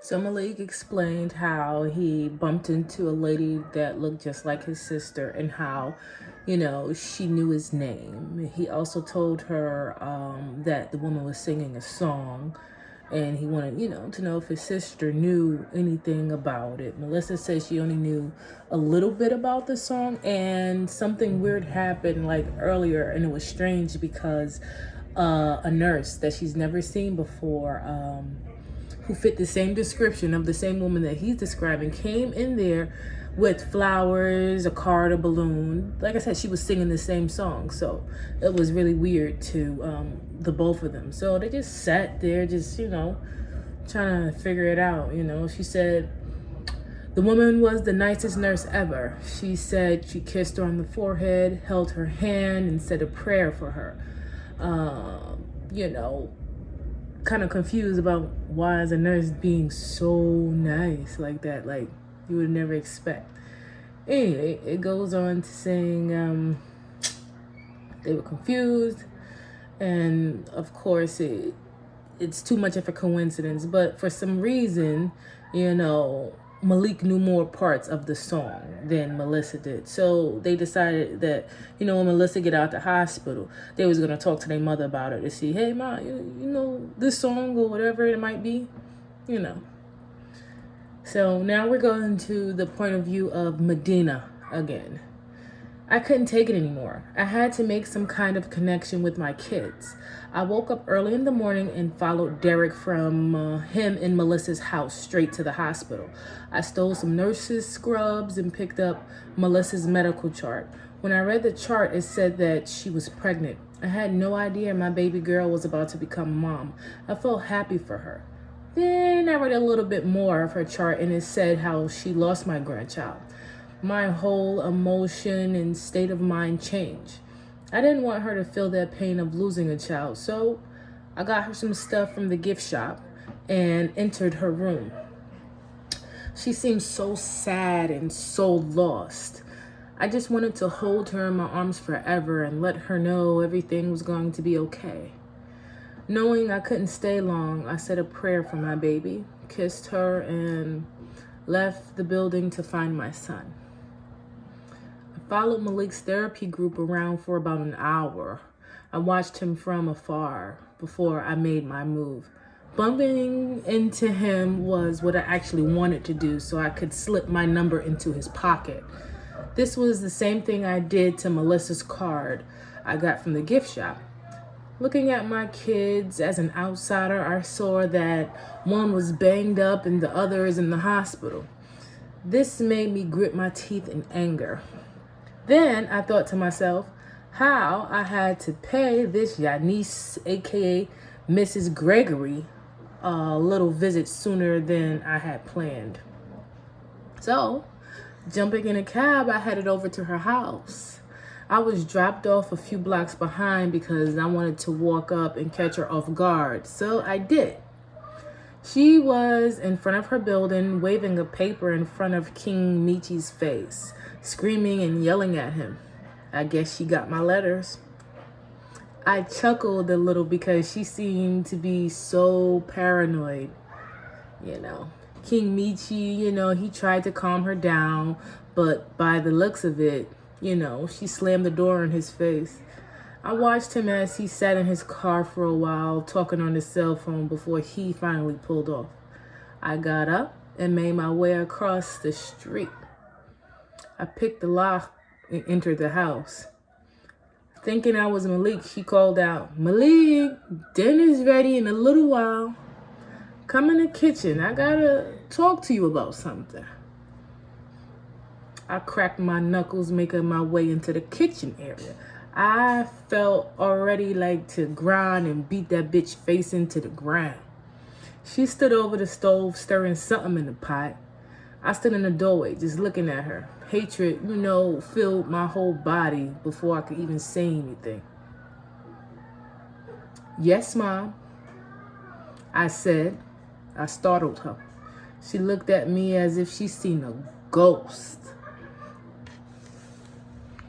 So Malik explained how he bumped into a lady that looked just like his sister and how, she knew his name. He also told her that the woman was singing a song and he wanted, to know if his sister knew anything about it. Mah'Lissa said she only knew a little bit about the song, and something weird happened like earlier, and it was strange because a nurse that she's never seen before, who fit the same description of the same woman that he's describing, came in there with flowers, a card, a balloon. Like I said, she was singing the same song. So it was really weird to the both of them. So they just sat there, just, trying to figure it out. She said the woman was the nicest nurse ever. She said she kissed her on the forehead, held her hand, and said a prayer for her. Kind of confused about why is a nurse being so nice like that, like you would never expect. Anyway, it goes on to saying they were confused, and of course it's too much of a coincidence, but for some reason, Malik knew more parts of the song than Mah'Lissa did. So they decided that, when Mah'Lissa get out the hospital, they was going to talk to their mother about it to see, hey, Ma, you know this song or whatever it might be, So now we're going to the point of view of Medina again. I couldn't take it anymore. I had to make some kind of connection with my kids. I woke up early in the morning and followed Derek from him in Melissa's house straight to the hospital. I stole some nurses' scrubs and picked up Melissa's medical chart. When I read the chart, it said that she was pregnant. I had no idea my baby girl was about to become a mom. I felt happy for her. Then I read a little bit more of her chart, and it said how she lost my grandchild. My whole emotion and state of mind changed. I didn't want her to feel that pain of losing a child, so I got her some stuff from the gift shop and entered her room. She seemed so sad and so lost. I just wanted to hold her in my arms forever and let her know everything was going to be okay. Knowing I couldn't stay long, I said a prayer for my baby, kissed her, and left the building to find my son. I followed Malik's therapy group around for about an hour. I watched him from afar before I made my move. Bumping into him was what I actually wanted to do so I could slip my number into his pocket. This was the same thing I did to Melissa's card I got from the gift shop. Looking at my kids as an outsider, I saw that one was banged up and the other is in the hospital. This made me grit my teeth in anger. Then I thought to myself how I had to pay this Janice, aka Mrs. Gregory, a little visit sooner than I had planned. So, jumping in a cab, I headed over to her house. I was dropped off a few blocks behind because I wanted to walk up and catch her off guard, so I did. She was in front of her building, waving a paper in front of King Michi's face, screaming and yelling at him. I guess she got my letters. I chuckled a little because she seemed to be so paranoid. King Michi, he tried to calm her down, but by the looks of it, she slammed the door in his face. I watched him as he sat in his car for a while, talking on his cell phone before he finally pulled off. I got up and made my way across the street. I picked the lock and entered the house. Thinking I was Malik, she called out, "Malik, dinner's ready in a little while. Come in the kitchen. I gotta talk to you about something." I cracked my knuckles, making my way into the kitchen area. I felt already like to grind and beat that bitch face into the ground. She stood over the stove, stirring something in the pot. I stood in the doorway, just looking at her. Hatred, filled my whole body before I could even say anything. "Yes, Mom," I said. I startled her. She looked at me as if she'd seen a ghost.